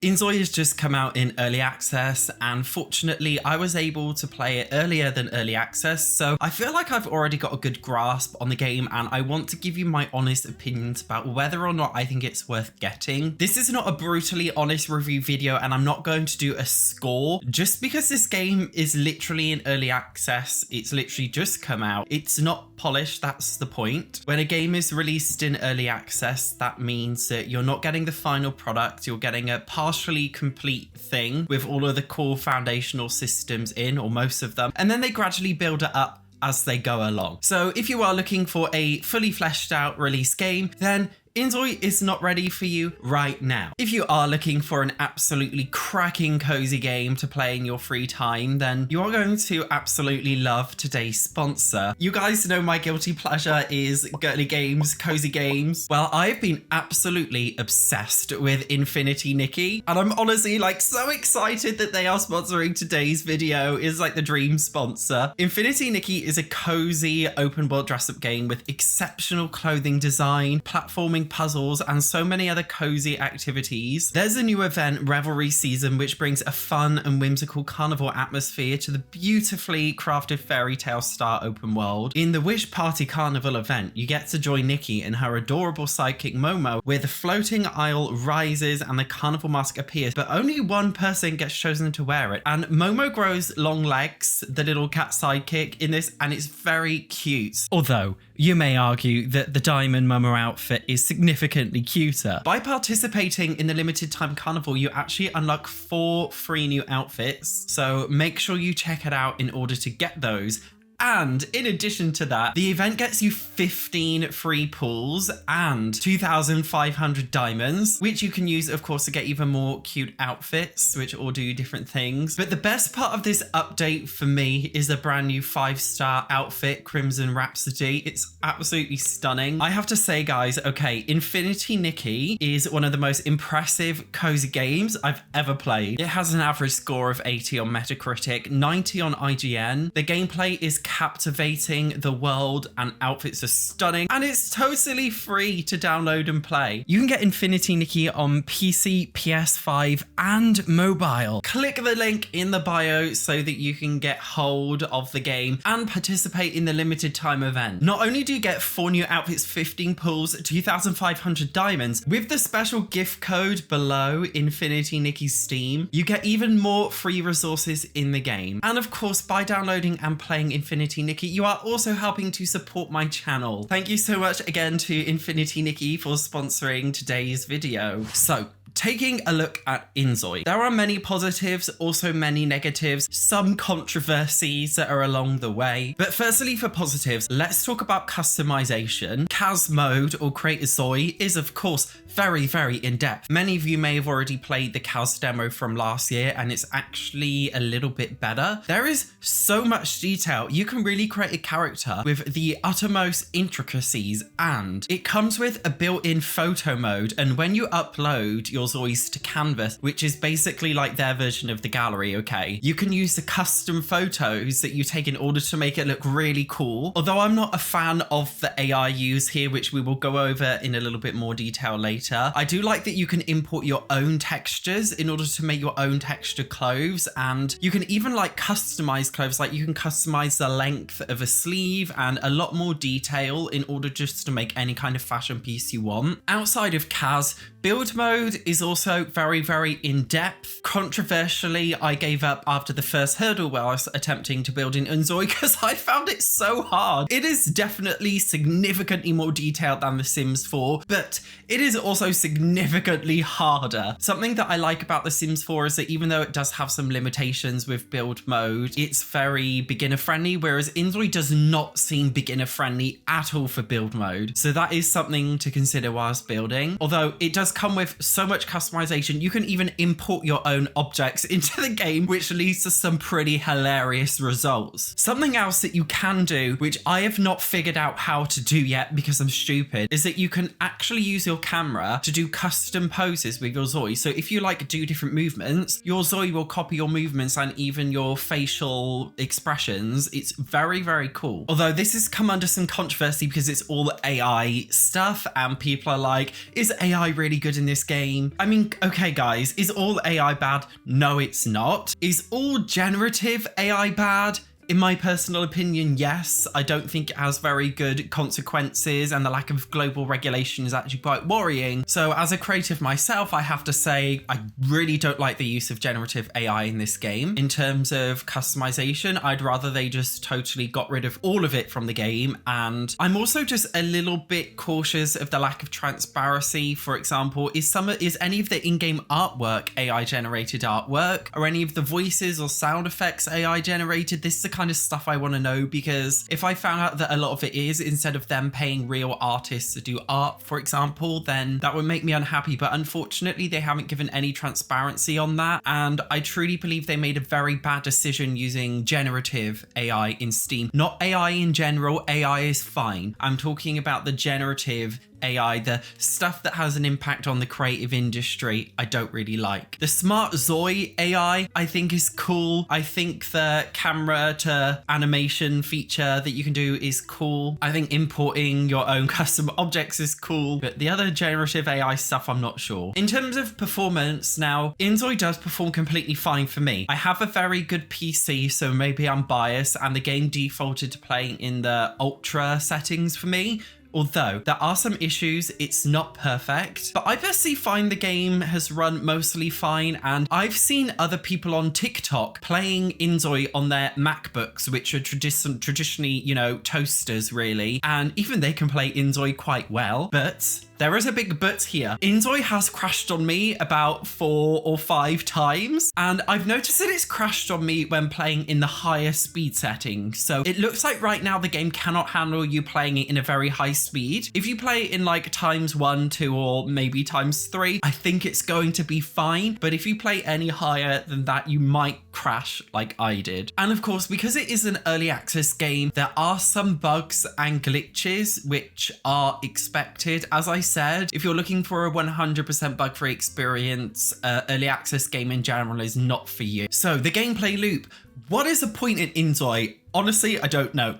inZOI has just come out in early access, and fortunately I was able to play it earlier than early access, so I feel like I've already got a good grasp on the game, and I want to give you my honest opinions about whether or not I think it's worth getting. This is not a brutally honest review video, and I'm not going to do a score just because this game is literally in early access. It's literally just come out. It's not polished, that's the point. When a game is released in early access, that means that you're not getting the final product, you're getting a partially complete thing with all of the core foundational systems in, or most of them, and then they gradually build it up as they go along. So if you are looking for a fully fleshed out release game, then inZOI is not ready for you right now. If you are looking for an absolutely cracking cozy game to play in your free time, then you are going to absolutely love today's sponsor. You guys know my guilty pleasure is girly games, cozy games. Well, I've been absolutely obsessed with Infinity Nikki, and I'm honestly like so excited that they are sponsoring today's video. Is like the dream sponsor. Infinity Nikki is a cozy open world dress up game with exceptional clothing design, platforming, puzzles, and so many other cozy activities. There's a new event, Revelry Season, which brings a fun and whimsical carnival atmosphere to the beautifully crafted fairy tale star open world. In the Wish Party Carnival event, you get to join Nikki and her adorable sidekick Momo, where the floating aisle rises and the carnival mask appears, but only one person gets chosen to wear it. And Momo grows long legs, the little cat sidekick in this, and it's very cute. Although, you may argue that the Diamond Momo outfit is significantly cuter. By participating in the limited time carnival, you actually unlock 4 free new outfits, so make sure you check it out in order to get those. And in addition to that, the event gets you 15 free pools and 2,500 diamonds, which you can use, of course, to get even more cute outfits, which all do different things. But the best part of this update for me is a brand new 5-star outfit, Crimson Rhapsody. It's absolutely stunning. I have to say, guys, okay, Infinity Nikki is one of the most impressive cozy games I've ever played. It has an average score of 80 on Metacritic, 90 on IGN. The gameplay is captivating, the world and outfits are stunning, and it's totally free to download and play. You can get Infinity Nikki on PC, PS5 and mobile. Click the link in the bio so that you can get hold of the game and participate in the limited time event. Not only do you get 4 new outfits, 15 pools, 2,500 diamonds, with the special gift code below Infinity Nikki's Steam, you get even more free resources in the game. And of course, by downloading and playing Infinity Nikki, you are also helping to support my channel. Thank you so much again to Infinity Nikki for sponsoring today's video. So, taking a look at inZOI, there are many positives, also many negatives, some controversies that are along the way. But firstly, for positives, let's talk about customization. CAS mode, or Create a ZOI, is of course very, very in-depth. Many of you may have already played the CAS demo from last year, and it's actually a little bit better. There is so much detail. You can really create a character with the uttermost intricacies, and it comes with a built-in photo mode, and when you upload your ZOIs to Canvas, which is basically like their version of the gallery, okay, you can use the custom photos that you take in order to make it look really cool. Although I'm not a fan of the AI used here, which we will go over in a little bit more detail later, I do like that you can import your own textures in order to make your own texture clothes, and you can even like customize clothes, like you can customize the length of a sleeve and a lot more detail in order just to make any kind of fashion piece you want. Outside of CAS, build mode is also very, very in-depth. Controversially, I gave up after the first hurdle while I was attempting to build in inZOI because I found it so hard. It is definitely significantly more detailed than The Sims 4, but it is also significantly harder. Something that I like about The Sims 4 is that even though it does have some limitations with build mode, it's very beginner friendly, whereas inZOI does not seem beginner friendly at all for build mode. So that is something to consider whilst building. Although it does come with so much customization, you can even import your own objects into the game, which leads to some pretty hilarious results. Something else that you can do, which I have not figured out how to do yet because I'm stupid, is that you can actually use your camera to do custom poses with your ZOI. So if you like do different movements, your ZOI will copy your movements and even your facial expressions. It's very, very cool. Although this has come under some controversy because it's all AI stuff and people are like, is AI really really good in this game. I mean, okay guys, is all AI bad? No, it's not. Is all generative AI bad? In my personal opinion, yes. I don't think it has very good consequences, and the lack of global regulation is actually quite worrying. So as a creative myself, I have to say I really don't like the use of generative AI in this game. In terms of customization, I'd rather they just totally got rid of all of it from the game. And I'm also just a little bit cautious of the lack of transparency. For example, is any of the in-game artwork AI generated artwork? Are any of the voices or sound effects AI generated? This is the kind of stuff I want to know, because if I found out that a lot of it is, instead of them paying real artists to do art, for example, then that would make me unhappy. But unfortunately, they haven't given any transparency on that. And I truly believe they made a very bad decision using generative AI in Steam. Not AI in general. AI is fine. I'm talking about the generative AI, the stuff that has an impact on the creative industry. I don't really like. The smart ZOI AI, I think, is cool. I think the camera to animation feature that you can do is cool. I think importing your own custom objects is cool, but the other generative AI stuff, I'm not sure. In terms of performance, now, inZOI does perform completely fine for me. I have a very good PC, so maybe I'm biased, and the game defaulted to playing in the ultra settings for me. Although there are some issues, it's not perfect, but I personally find the game has run mostly fine. And I've seen other people on TikTok playing inZOI on their MacBooks, which are traditionally, you know, toasters really. And even they can play inZOI quite well, but there is a big but here. inZOI has crashed on me about 4 or 5 times, and I've noticed that it's crashed on me when playing in the higher speed settings. So it looks like right now the game cannot handle you playing it in a very high speed. If you play it in like ×1, 2, or maybe ×3, I think it's going to be fine. But if you play any higher than that, you might crash like I did. And of course, because it is an early access game, there are some bugs and glitches which are expected. As I said, if you're looking for a 100% bug-free experience, early access game in general is not for you. So the gameplay loop. What is the point in inZOI? Honestly, I don't know.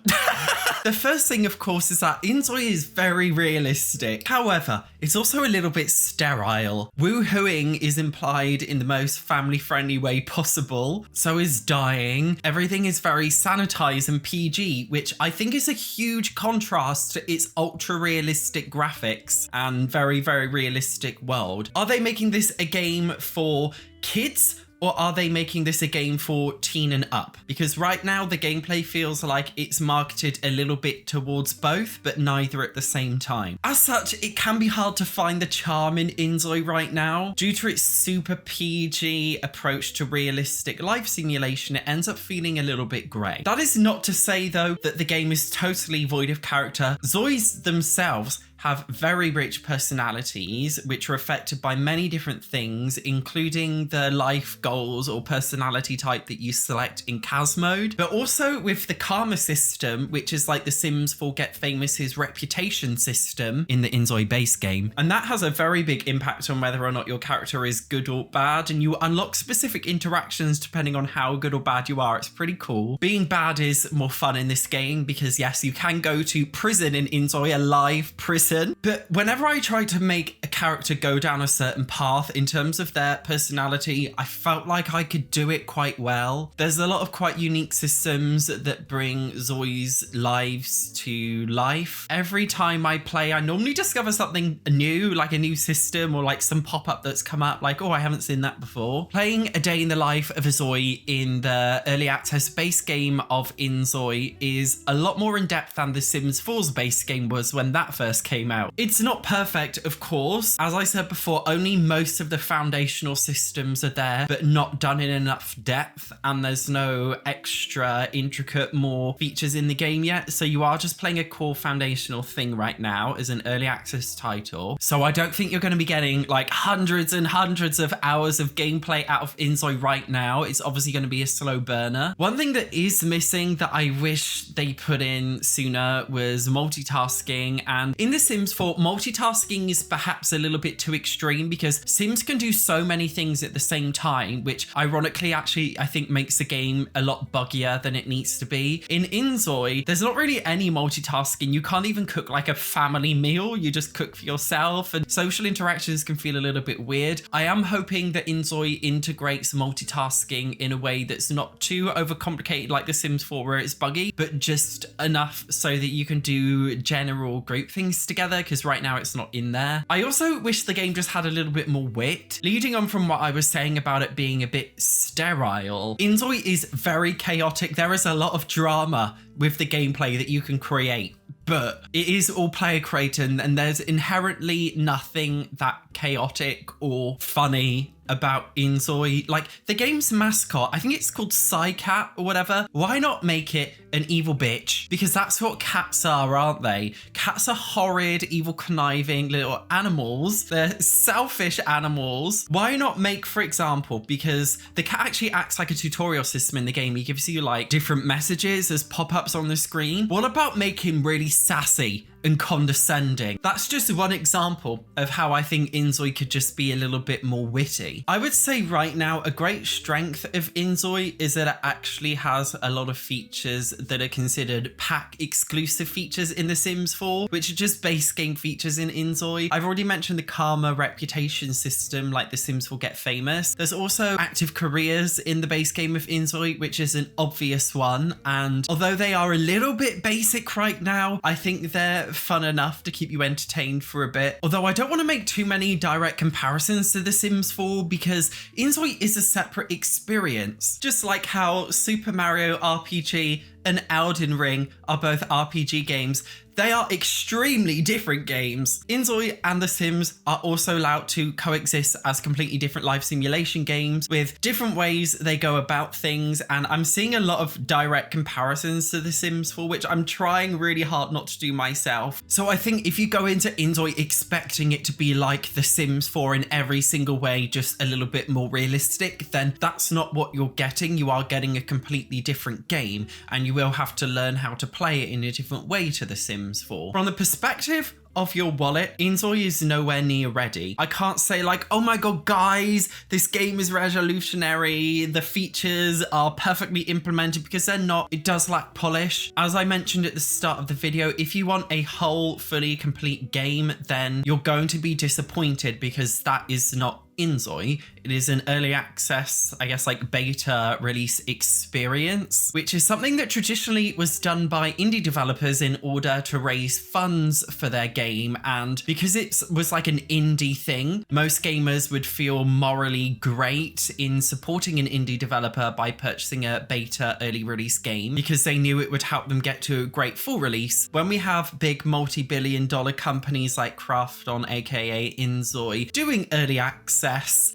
The first thing, of course, is that inZOI is very realistic. However, it's also a little bit sterile. Woohooing is implied in the most family-friendly way possible. So is dying. Everything is very sanitized and PG, which I think is a huge contrast to its ultra-realistic graphics and very, very realistic world. Are they making this a game for kids? Or are they making this a game for teen and up? Because right now the gameplay feels like it's marketed a little bit towards both, but neither at the same time. As such, it can be hard to find the charm in inZOI right now. Due to its super PG approach to realistic life simulation, it ends up feeling a little bit grey. That is not to say though that the game is totally void of character. ZOIs themselves have very rich personalities, which are affected by many different things, including the life goals or personality type that you select in CAS mode, but also with the karma system, which is like the Sims 4 Get Famous's reputation system in the inZOI base game. And that has a very big impact on whether or not your character is good or bad, and you unlock specific interactions depending on how good or bad you are. It's pretty cool. Being bad is more fun in this game because yes, you can go to prison in inZOI, a live prison. But whenever I try to make a character go down a certain path in terms of their personality, I felt like I could do it quite well. There's a lot of quite unique systems that bring ZOI's lives to life. Every time I play, I normally discover something new, like a new system or like some pop-up that's come up like, oh, I haven't seen that before. Playing a day in the life of a ZOI in the early access base game of inZOI is a lot more in depth than the Sims 4's base game was when that first came out. It's not perfect, of course. As I said before, only most of the foundational systems are there, but not done in enough depth, and there's no extra intricate more features in the game yet. So you are just playing a core foundational thing right now as an early access title. So I don't think you're going to be getting like hundreds and hundreds of hours of gameplay out of inZOI right now. It's obviously going to be a slow burner. One thing that is missing that I wish they put in sooner was multitasking, and in the Sims 4, multitasking is perhaps a little bit too extreme because Sims can do so many things at the same time, which ironically actually I think makes the game a lot buggier than it needs to be. In inZOI, there's not really any multitasking. You can't even cook like a family meal. You just cook for yourself, and social interactions can feel a little bit weird. I am hoping that inZOI integrates multitasking in a way that's not too overcomplicated like The Sims 4 where it's buggy, but just enough so that you can do general group things together, because right now it's not in there. I also wish the game just had a little bit more wit. Leading on from what I was saying about it being a bit sterile, inZOI is very chaotic. There is a lot of drama with the gameplay that you can create, but it is all player created, and there's inherently nothing that chaotic or funny about inZOI. Like the game's mascot, I think it's called Psy-Cat or whatever. Why not make it an evil bitch? Because that's what cats are, aren't they? Cats are horrid, evil, conniving little animals. They're selfish animals. Why not make, for example, because the cat actually acts like a tutorial system in the game. He gives you like different messages as pop-ups on the screen. What about making him really sassy and condescending? That's just one example of how I think inZOI could just be a little bit more witty. I would say right now a great strength of inZOI is that it actually has a lot of features that are considered pack exclusive features in The Sims 4, which are just base game features in inZOI. I've already mentioned the karma reputation system, like The Sims will get famous. There's also active careers in the base game of inZOI, which is an obvious one, and although they are a little bit basic right now, I think they're fun enough to keep you entertained for a bit. Although I don't want to make too many direct comparisons to The Sims 4 because inZOI is a separate experience. Just like how Super Mario RPG and Elden Ring are both RPG games, they are extremely different games. inZOI and The Sims are also allowed to coexist as completely different life simulation games with different ways they go about things, and I'm seeing a lot of direct comparisons to The Sims 4, which I'm trying really hard not to do myself. So I think if you go into inZOI expecting it to be like The Sims 4 in every single way, just a little bit more realistic, then that's not what you're getting. You are getting a completely different game, and you will have to learn how to play it in a different way to The Sims 4. From the perspective of your wallet, inZOI is nowhere near ready. I can't say like, oh my god guys, this game is revolutionary, the features are perfectly implemented, because they're not. It does lack polish. As I mentioned at the start of the video, if you want a whole, fully complete game, then you're going to be disappointed because that is not inZOI. It is an early access, I guess, like beta release experience, which is something that traditionally was done by indie developers in order to raise funds for their game. And because it was like an indie thing, most gamers would feel morally great in supporting an indie developer by purchasing a beta early release game because they knew it would help them get to a great full release. When we have big multi-billion-dollar companies like Krafton, aka inZOI, doing early access,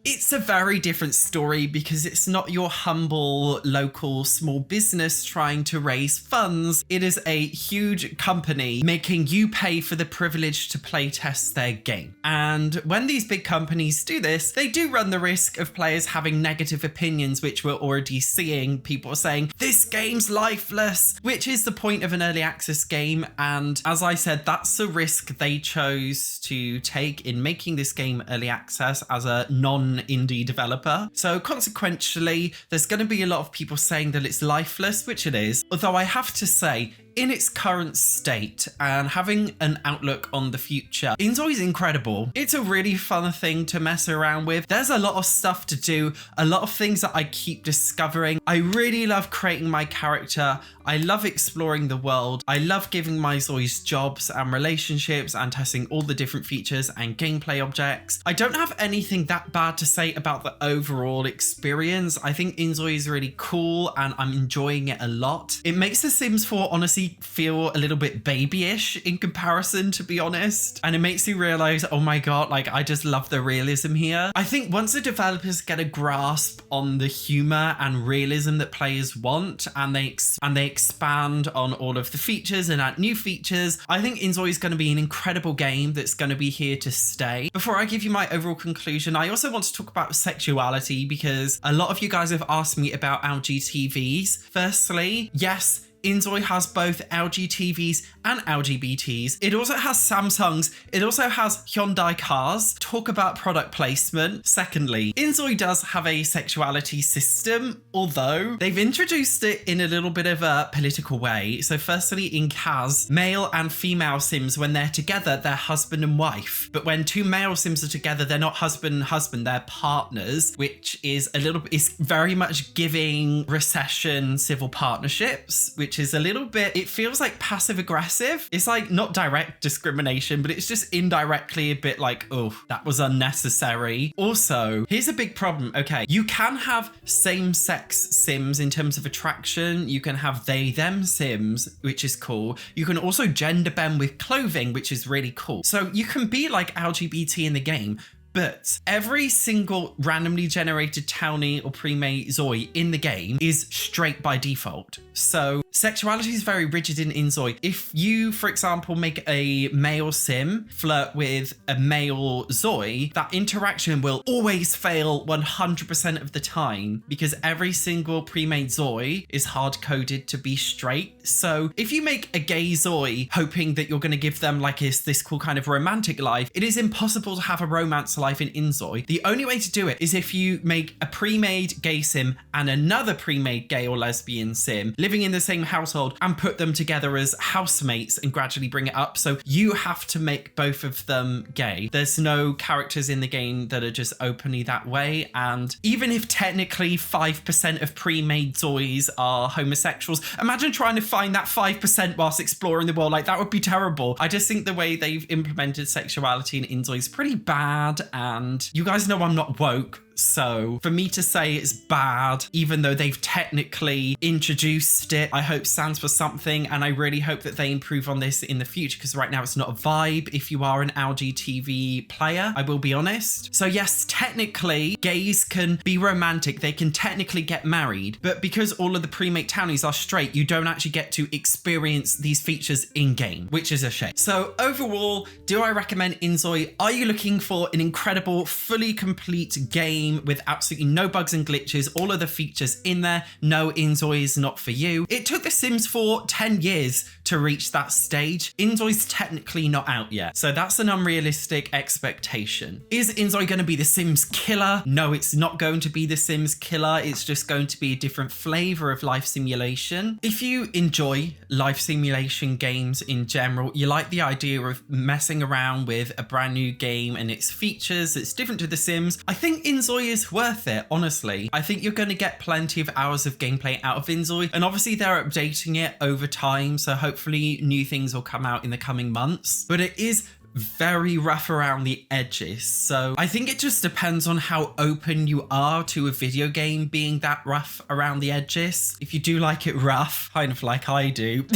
it's a very different story because it's not your humble local small business trying to raise funds. It is a huge company making you pay for the privilege to play test their game. And when these big companies do this, they do run the risk of players having negative opinions, which we're already seeing. People saying, this game's lifeless, which is the point of an early access game. And as I said, that's the risk they chose to take in making this game early access as a non-indie developer. So consequentially, there's going to be a lot of people saying that it's lifeless, which it is. Although I have to say, in its current state and having an outlook on the future, inZOI is incredible. It's a really fun thing to mess around with. There's a lot of stuff to do, a lot of things that I keep discovering. I really love creating my character. I love exploring the world. I love giving my Zois jobs and relationships and testing all the different features and gameplay objects. I don't have anything that bad to say about the overall experience. I think inZOI is really cool and I'm enjoying it a lot. It makes The Sims 4 honestly feel a little bit babyish in comparison, to be honest. And it makes you realize, oh my god, like I just love the realism here. I think once the developers get a grasp on the humor and realism that players want, and they expand on all of the features and add new features, I think inZOI is going to be an incredible game that's going to be here to stay. Before I give you my overall conclusion, I also want to talk about sexuality because a lot of you guys have asked me about LGTVs. Firstly, yes, inZOI has both LGTVs and LGBTs. It also has Samsungs. It also has Hyundai cars. Talk about product placement. Secondly, inZOI does have a sexuality system, although they've introduced it in a little bit of a political way. So firstly, in Kaz, male and female Sims, when they're together, they're husband and wife. But when two male Sims are together, they're not husband and husband, they're partners, which is it's very much giving recession civil partnerships, which is a little bit, it feels like passive aggressive. It's like not direct discrimination, but it's just indirectly a bit like, oh, that was unnecessary. Also, here's a big problem. Okay, you can have same-sex Sims in terms of attraction. You can have they-them Sims, which is cool. You can also gender bend with clothing, which is really cool. So you can be like LGBT in the game, but every single randomly generated townie or pre-made ZOI in the game is straight by default. So sexuality is very rigid in inZOI. If you, for example, make a male sim flirt with a male ZOI, that interaction will always fail 100% of the time because every single pre-made ZOI is hard-coded to be straight. So if you make a gay ZOI hoping that you're going to give them like this cool kind of romantic life, it is impossible to have a romance life in inZOI. The only way to do it is if you make a pre-made gay sim and another pre-made gay or lesbian sim living in the same household and put them together as housemates and gradually bring it up. So you have to make both of them gay. There's no characters in the game that are just openly that way. And even if technically 5% of pre-made ZOIs are homosexuals, imagine trying to find that 5% whilst exploring the world. Like, that would be terrible. I just think the way they've implemented sexuality in inZOI is pretty bad. And you guys know I'm not woke. So for me to say it's bad, even though they've technically introduced it, I hope stands for something. And I really hope that they improve on this in the future, because right now it's not a vibe if you are an LGTV player, I will be honest. So yes, technically gays can be romantic. They can technically get married, but because all of the pre-made townies are straight, you don't actually get to experience these features in game, which is a shame. So overall, do I recommend inZOI? Are you looking for an incredible, fully complete game with absolutely no bugs and glitches, all of the features in there? No, inZOI is not for you. It took The Sims 4 10 years to reach that stage. inZOI's technically not out yet, so that's an unrealistic expectation. Is inZOI going to be The Sims killer? No, it's not going to be The Sims killer. It's just going to be a different flavor of life simulation. If you enjoy life simulation games in general, you like the idea of messing around with a brand new game and its features, it's different to The Sims, I think inZOI is worth it, honestly. I think you're going to get plenty of hours of gameplay out of inZOI, and obviously they're updating it over time, so hopefully new things will come out in the coming months. But it is very rough around the edges, so I think it just depends on how open you are to a video game being that rough around the edges. If you do like it rough, kind of like I do,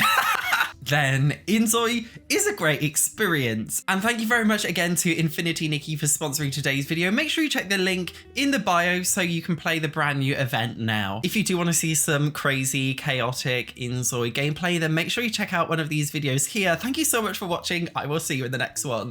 then inZOI is a great experience. And thank you very much again to Infinity Nikki for sponsoring today's video. Make sure you check the link in the bio so you can play the brand new event now. If you do want to see some crazy, chaotic inZOI gameplay, then make sure you check out one of these videos here. Thank you so much for watching. I will see you in the next one.